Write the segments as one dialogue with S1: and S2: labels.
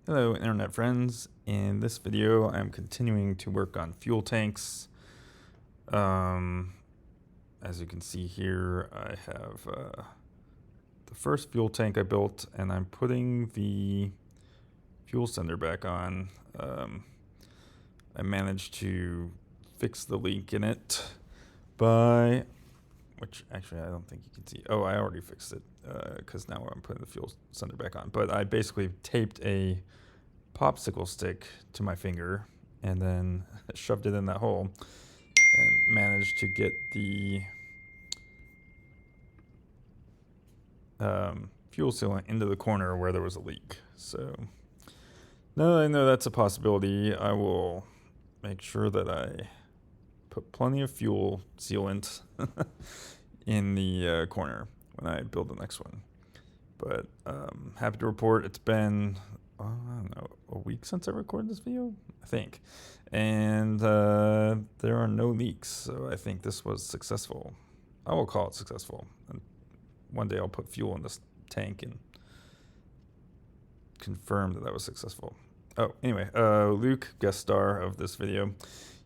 S1: Hello internet friends. In this video I'm continuing to work on fuel tanks. As you can see here, I have the first fuel tank I built, and I'm putting the fuel sender back on. I managed to fix the leak in it by, which actually I don't think you can see. Oh, I already fixed it because now I'm putting the fuel sender back on. But I basically taped a popsicle stick to my finger and then shoved it in that hole and managed to get the fuel sealant into the corner where there was a leak. So now that I know that's a possibility, I will make sure that I put plenty of fuel sealant in the corner when I build the next one. But happy to report it's been, I don't know, a week since I recorded this video, I think. And there are no leaks, so I think this was successful. I will call it successful. And one day I'll put fuel in this tank and confirm that was successful. Oh, anyway, Luke, guest star of this video,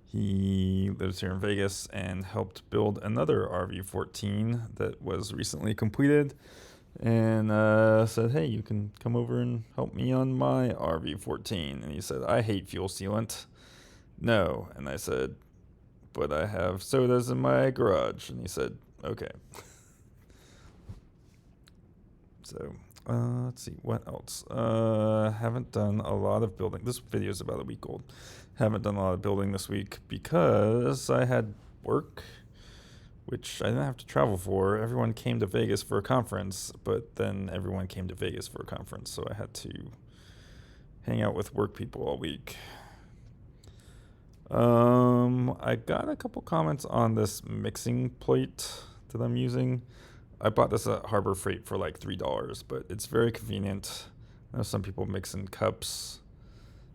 S1: he lives here in Vegas and helped build another RV-14 that was recently completed. And said, hey, you can come over and help me on my RV-14. And he said, I hate fuel sealant. No. And I said, but I have sodas in my garage. And he said, okay. So let's see, what else? Haven't done a lot of building. This video is about a week old. Haven't done a lot of building this week because I had work, which I didn't have to travel for. Everyone came to Vegas for a conference, but then everyone came to Vegas for a conference, so I had to hang out with work people all week. I got a couple comments on this mixing plate that I'm using. I bought this at Harbor Freight for like $3, but it's very convenient. I know some people mix in cups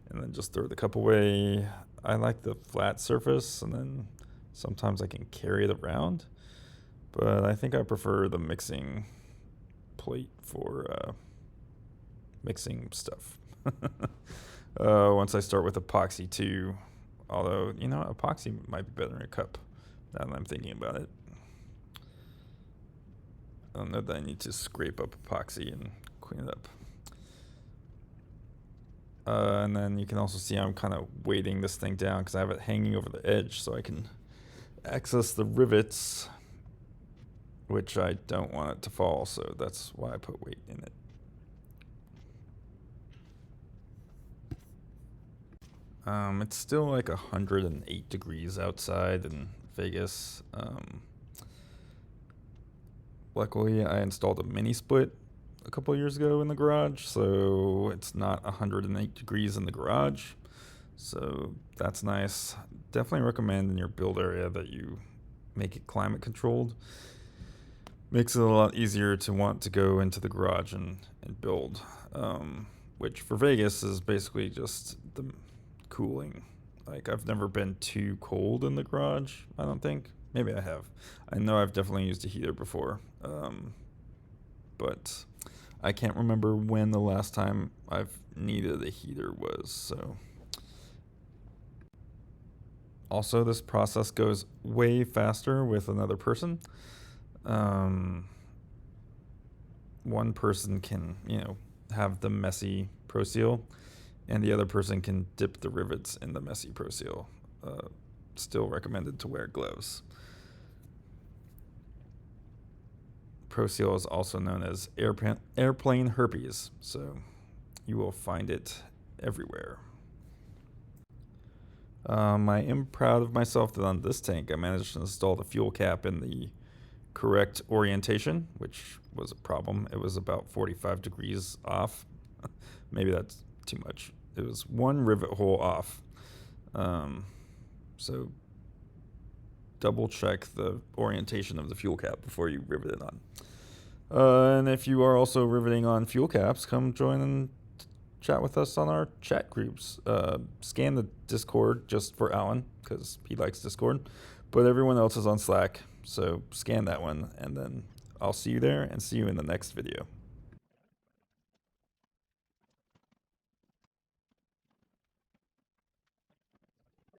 S1: and then just throw the cup away. I like the flat surface, and then sometimes I can carry it around, but I think I prefer the mixing plate for mixing stuff. Once I start with epoxy too, although, you know, epoxy might be better in a cup now that I'm thinking about it. I don't know that I need to scrape up epoxy and clean it up. And then you can also see I'm kind of weighting this thing down because I have it hanging over the edge so I can access the rivets, which I don't want it to fall, so that's why I put weight in it. It's still like 108 degrees outside in Vegas. Luckily, I installed a mini split a couple years ago in the garage, so it's not 108 degrees in the garage. So that's nice. Definitely recommend in your build area that you make it climate controlled. Makes it a lot easier to want to go into the garage and build, which for Vegas is basically just the cooling. Like, I've never been too cold in the garage, I don't think. Maybe I have. I know I've definitely used a heater before, but I can't remember when the last time I've needed a heater was, so. Also, this process goes way faster with another person. One person can, you know, have the messy Pro Seal, and the other person can dip the rivets in the messy Pro Seal. Still recommended to wear gloves. Pro Seal is also known as airplane herpes, so you will find it everywhere. I am proud of myself that on this tank I managed to install the fuel cap in the correct orientation, which was a problem. It was about 45 degrees off. Maybe that's too much. It was one rivet hole off. So double check the orientation of the fuel cap before you rivet it on. And if you are also riveting on fuel caps, come join and chat with us on our chat groups. Scan the Discord just for Alan, because he likes Discord, but everyone else is on Slack, so scan that one, and then I'll see you there and see you in the next video.